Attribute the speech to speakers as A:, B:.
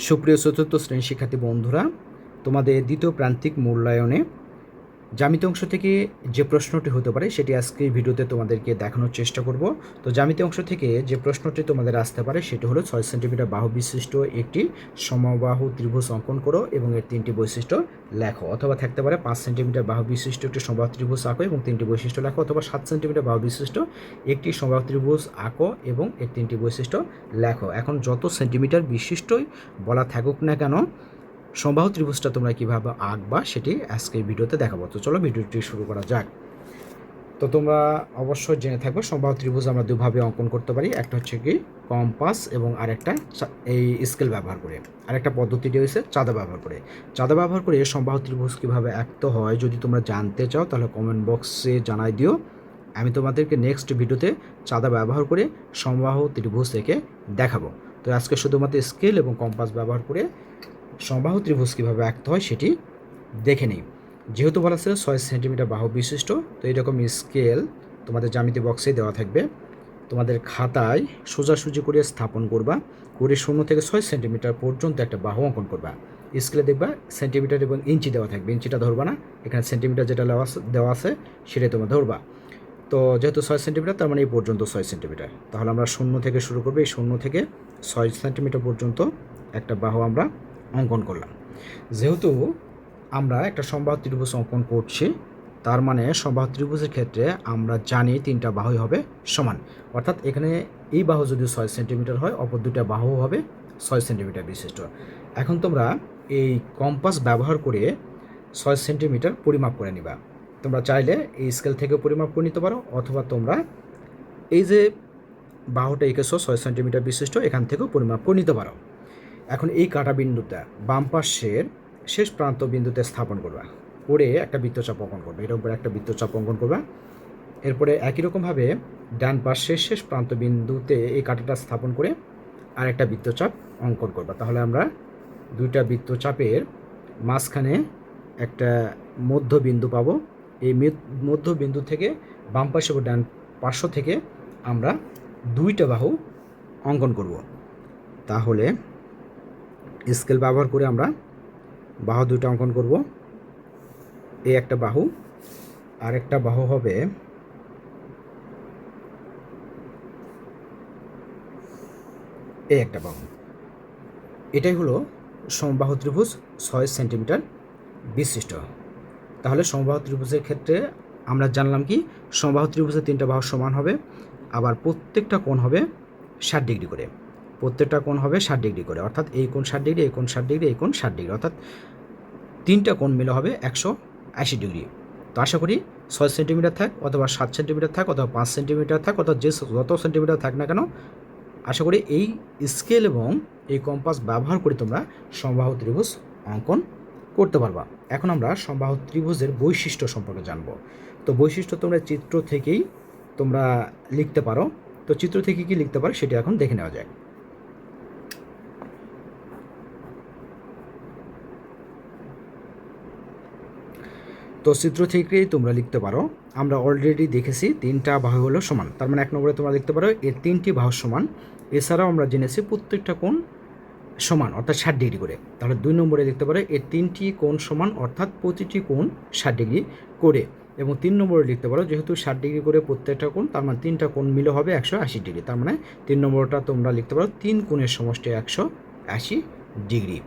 A: সুপ্রিয় চতুর্থ শ্রেণীর শিক্ষার্থী বন্ধুরা, তোমাদের দ্বিতীয় প্রান্তিক মূল্যায়নে জ্যামিতি অংশ থেকে যে প্রশ্নটি হতে পারে সেটি আজকে এই ভিডিওতে তোমাদেরকে দেখানোর চেষ্টা করব। তো জ্যামিতি অংশ থেকে যে প্রশ্নটি তোমাদের আসতে পারে সেটি হলো 6 সেন্টিমিটার বাহু বিশিষ্ট একটি সমবাহু ত্রিভুজ অঙ্কন করো এবং এর তিনটি বৈশিষ্ট্য লেখো, অথবা থাকতে পারে 5 সেন্টিমিটার বাহু বিশিষ্ট একটি সমবাহু ত্রিভুজ আঁকো এবং তিনটি বৈশিষ্ট্য লেখো, অথবা 7 সেন্টিমিটার বাহু বিশিষ্ট একটি সমবাহু ত্রিভুজ আঁকো এবং এর তিনটি বৈশিষ্ট্য লেখো। এখন যত সেন্টিমিটার বিশিষ্টই বলা থাকুক না কেন, সমবাহু ত্রিভুজটা তোমরা কীভাবে আঁকবা সেটি আজকে এই ভিডিওতে দেখাবো। তো চলো ভিডিওটি শুরু করা যাক। তো তোমরা অবশ্যই জেনে থাকবে সমবাহু ত্রিভুজ আমরা দুভাবে অঙ্কন করতে পারি, একটা হচ্ছে কি কম্পাস এবং আরেকটা এই স্কেল ব্যবহার করে, আরেকটা পদ্ধতিটি হচ্ছে চাঁদা ব্যবহার করে। চাঁদা ব্যবহার করে সমবাহু ত্রিভুজ কীভাবে আঁকতে হয় যদি তোমরা জানতে চাও তাহলে কমেন্ট বক্সে জানাই দিও। আমি তোমাদেরকে নেক্সট ভিডিওতে চাঁদা ব্যবহার করে সমবাহু ত্রিভুজ এঁকে দেখাবো। তো আজকে শুধুমাত্র স্কেল এবং কম্পাস ব্যবহার করে সমবাহু ত্রিভুজ কীভাবে আঁকতে হয় সেটি দেখে নিই। যেহেতু বলা ছিল 6 সেন্টিমিটার বাহু বিশিষ্ট, তো এইরকম স্কেল তোমাদের জ্যামিতি বক্সে দেওয়া থাকবে। তোমাদের খাতায় সোজাসুজি করে স্থাপন করবা, করে 0 থেকে 6 সেন্টিমিটার পর্যন্ত একটা বাহু অঙ্কন করবা। স্কেলে দেখবা সেন্টিমিটার এবং ইঞ্চি দেওয়া থাকবে, ইঞ্চিটা ধরবা না, এখানে সেন্টিমিটার যেটা দেওয়া আছে সেটাই তোমরা ধরবা। তো যেহেতু 6 সেন্টিমিটার তার মানে এই পর্যন্ত 6 সেন্টিমিটার, তাহলে আমরা 0 থেকে শুরু করবো। এই 0 থেকে 6 সেন্টিমিটার পর্যন্ত একটা বাহু আমরা অঙ্কন করলাম। যেহেতু আমরা একটা সমবাহু ত্রিভুজ অঙ্কন করছি, তার মানে সমবাহু ত্রিভুজের ক্ষেত্রে আমরা জানি তিনটা বাহুই হবে সমান, অর্থাৎ এখানে এই বাহু যদি 6 সেন্টিমিটার হয় অপর দুটা বাহু হবে 6 সেন্টিমিটার বিশিষ্ট। এখন তোমরা এই কম্পাস ব্যবহার করে 6 সেন্টিমিটার পরিমাপ করে নিবা। তোমরা চাইলে এই স্কেল থেকে পরিমাপ করে নিতে পারো, অথবা তোমরা এই যে বাহুটা এঁকেছো 6 সেন্টিমিটার বিশিষ্ট এখান থেকেও পরিমাপ করে নিতে পারো। এখন এই কাটা বিন্দুটা বাম পাশের শেষ প্রান্ত বিন্দুতে স্থাপন করবা, করে একটা বৃত্তচাপ অঙ্কন করবে, এর উপরে একটা বৃত্তচাপ অঙ্কন করবা। এরপরে একই রকমভাবে ডান পাশের শেষ প্রান্ত বিন্দুতে এই কাঁটাটা স্থাপন করে আর একটা বৃত্তচাপ অঙ্কন করবা। তাহলে আমরা দুইটা বৃত্তচাপের মাঝখানে একটা মধ্যবিন্দু পাবো। এই মধ্যবিন্দু থেকে বাম পাশে এবং ডান পার্শ্ব থেকে আমরা দুইটা বাহু অঙ্কন করব। তাহলে স্কেল ব্যবহার করে আমরা বাহু দুইটা অঙ্কন করব। এই একটা বাহু, আর একটা বাহু হবে এই একটা বাহু। এটাই হলো সমবাহু ত্রিভুজ 6 সেন্টিমিটার বিশিষ্ট। তাহলে সমবাহু ত্রিভুজের ক্ষেত্রে আমরা জানলাম কি সমবাহু ত্রিভুজের তিনটা বাহু সমান হবে, আবার প্রত্যেকটা কোণ হবে 60 ডিগ্রি করে, প্রত্যেকটা কোণ হবে 60 ডিগ্রি করে, অর্থাৎ এই কোণ 60 ডিগ্রি, এই কোণ 60 ডিগ্রি, এই কোণ 60 ডিগ্রি, অর্থাৎ তিনটা কোণ মিলে হবে 180 ডিগ্রি। তো আশা করি 6 সেন্টিমিটার থাক, অথবা 7 সেন্টিমিটার থাক, অথবা 5 সেন্টিমিটার থাক, অথবা যত সেন্টিমিটার থাক না কেন, আশা করি এই স্কেল এবং এই কম্পাস ব্যবহার করে তোমরা সমবাহু ত্রিভুজ অঙ্কন করতে পারবা। এখন আমরা সমবাহু ত্রিভুজের বৈশিষ্ট্য সম্পর্কে জানব। তো বৈশিষ্ট্য তোমরা চিত্র থেকেই তোমরা লিখতে পারো। তো চিত্র থেকে কি লিখতে পারো সেটা এখন দেখে নেওয়া যায়। তো চিত্র থেকেই তোমরা লিখতে পারো, আমরা অলরেডি দেখেছি তিনটা বাহু হলো সমান, তার মানে 1 নম্বরে তোমরা লিখতে পারো এর তিনটি বাহু সমান। এছাড়াও আমরা জেনেছি প্রত্যেকটা কোণ সমান, অর্থাৎ 60 ডিগ্রি করে। তাহলে 2 নম্বরে লিখতে পারো এর তিনটি কোণ সমান, অর্থাৎ প্রতিটি কোণ 60 ডিগ্রি করে। এবং 3 নম্বরে লিখতে পারো যেহেতু 60 ডিগ্রি করে প্রত্যেকটা কোণ, তার মানে তিনটা কোণ মিলে হবে 180 ডিগ্রি। তার মানে 3 নম্বরটা তোমরা লিখতে পারো 3 কোণের সমষ্টি 180 ডিগ্রি।